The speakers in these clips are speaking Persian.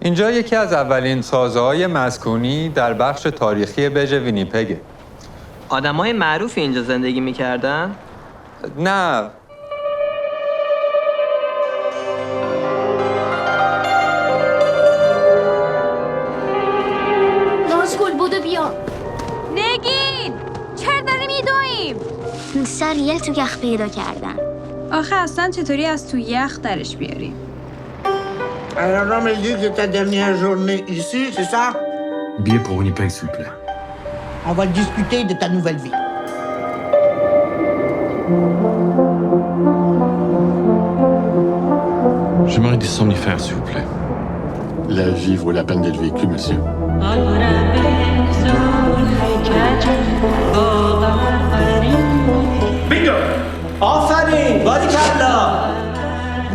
اینجا یکی از اولین سازه‌های مسکونی در بخش تاریخی برج وینیپگه. آدمای معروفی اینجا زندگی میکردن؟ نه. نازگل بودو بیا. نگین! چرا داریم میدویم؟ سر یه تو یخ پیدا کردن. آخه اصلا چطوری از تو یخ درش بیاریم؟ Alors on me dit que ta dernière journée ici, c'est ça? Billet pour Winnipeg, s'il vous plaît. On va discuter de ta nouvelle vie. J'aimerais des somnifères, s'il vous plaît. La vie vaut la peine d'être vécue, monsieur. بینگو! آفرین! باریکلا!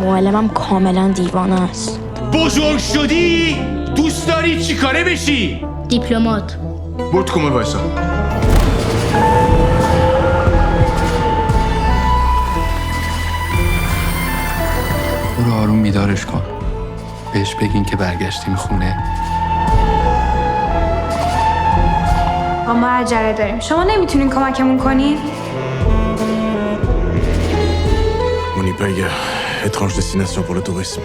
معلمم کاملا دیوانه است. بزرگ شدی؟ دوست داری چی کاره بشی؟ دیپلمات. برو تو کمد وایسا. برو آروم بیدارش کن. بهش بگین که برگشتیم خونه. ما عجله داریم. شما نمیتونین کمکمون کنین؟ Winnipeg, étrange destination pour le tourisme.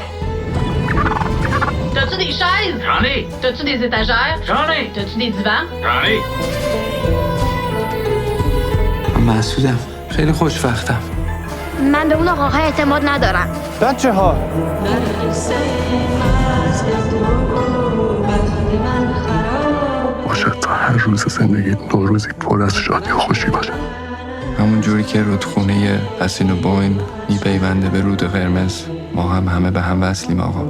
T'as-tu des chaises? J'en ai. T'as-tu des étagères? J'en ai. T'as-tu des divans? J'en ai. من مسعودم. خیلی خوشوقتم. من به اون آقاها اعتماد ندارم. بچه ها باشد تا هر روز زندگی نوروزی پر از شادی و خوشی باشه. همون جوری که رودخونه اسین و بوین میپیونده به رود قرمز، ما هم همه به هم وصلیم آقا.